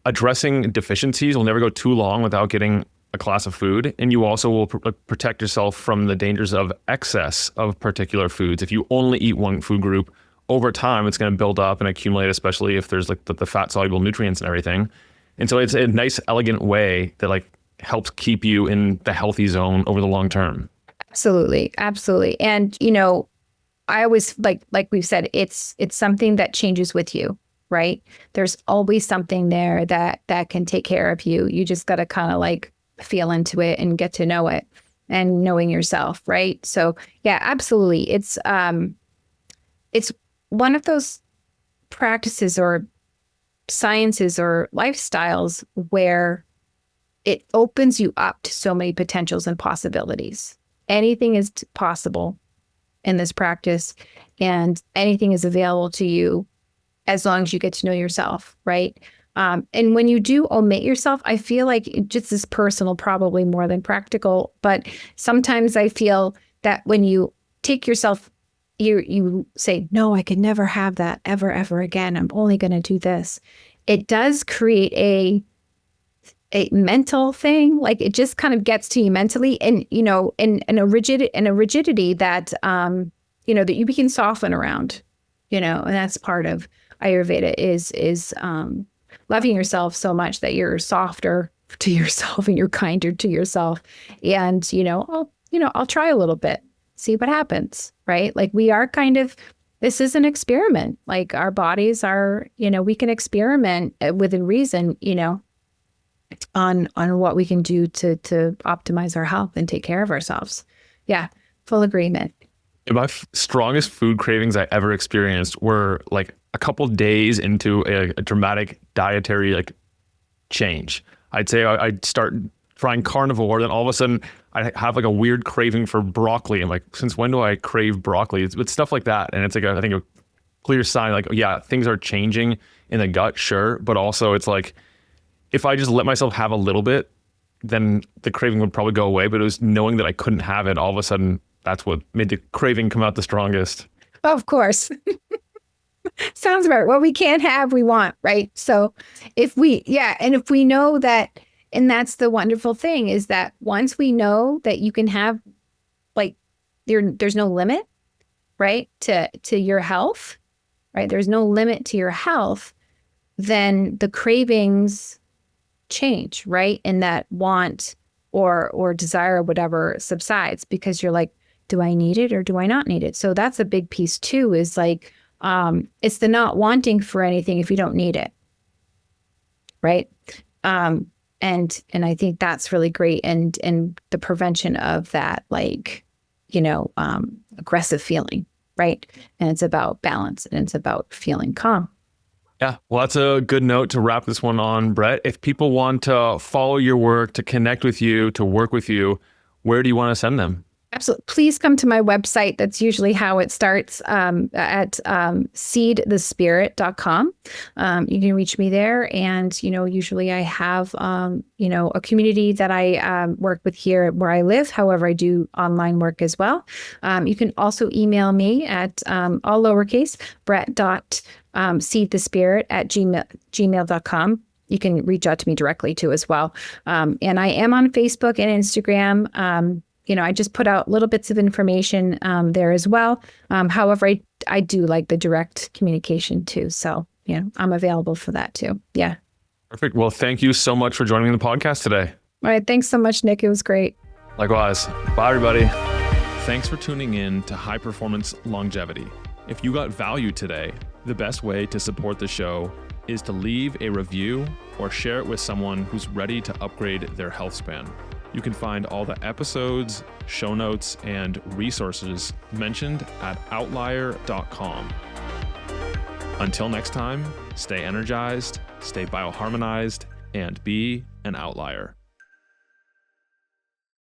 addressing deficiencies. Will never go too long without getting a class of food. And you also will protect yourself from the dangers of excess of particular foods. If you only eat one food group, over time, it's going to build up and accumulate, especially if there's like the fat soluble nutrients and everything. And so it's a nice, elegant way that like helps keep you in the healthy zone over the long term. Absolutely. Absolutely. And, I always like we've said, it's something that changes with you, right? There's always something there that can take care of you. You just got to kind of like feel into it and get to know it, and knowing yourself, right? So yeah, absolutely. It's one of those practices or sciences or lifestyles where it opens you up to so many potentials and possibilities. Anything is possible in this practice, and anything is available to you as long as you get to know yourself, right? And when you do omit yourself, I feel like it just is personal, probably more than practical. But sometimes I feel that when you take yourself, you say, no, I could never have that ever, ever again. I'm only going to do this. It does create a mental thing. Like it just kind of gets to you mentally, and, and a rigidity that, that you can soften around, and that's part of Ayurveda is loving yourself so much that you're softer to yourself and you're kinder to yourself. And, I'll try a little bit, see what happens, right? Like we are this is an experiment. Like our bodies are, we can experiment within reason, on what we can do to optimize our health and take care of ourselves. Yeah, full agreement. My strongest food cravings I ever experienced were like a couple days into a dramatic dietary change. I'd say I'd start trying carnivore, then all of a sudden I have like a weird craving for broccoli. I'm like, since when do I crave broccoli? It's stuff like that. And it's like, I think a clear sign, like, yeah, things are changing in the gut, sure. But also it's like, if I just let myself have a little bit, then the craving would probably go away. But it was knowing that I couldn't have it, all of a sudden, that's what made the craving come out the strongest. Of course. Sounds about right. What we can't have, we want, right? So if we know that, and that's the wonderful thing is that once we know that you can have there's no limit, right, to your health, right? There's no limit to your health, then the cravings change, right? And that want or desire or whatever subsides, because you're like, do I need it or do I not need it? So that's a big piece too, is like, it's the not wanting for anything if you don't need it, right? And I think that's really great. And the prevention of that, like, aggressive feeling, right? And it's about balance, and it's about feeling calm. Yeah, well, that's a good note to wrap this one on, Brett. If people want to follow your work, to connect with you, to work with you, where do you want to send them? Absolutely. Please come to my website. That's usually how it starts, at seedthespirit.com. You can reach me there. And, usually I have, a community that I work with here where I live. However, I do online work as well. You can also email me at all lowercase, brett.seedthespirit@gmail.com. You can reach out to me directly too as well. And I am on Facebook and Instagram. I just put out little bits of information there as well. However, I do like the direct communication too. So, I'm available for that too. Yeah. Perfect. Well, thank you so much for joining me on the podcast today. All right. Thanks so much, Nick. It was great. Likewise. Bye, everybody. Thanks for tuning in to High Performance Longevity. If you got value today, the best way to support the show is to leave a review or share it with someone who's ready to upgrade their health span. You can find all the episodes, show notes, and resources mentioned at Outliyr.com. Until next time, stay energized, stay bioharmonized, and be an outlier.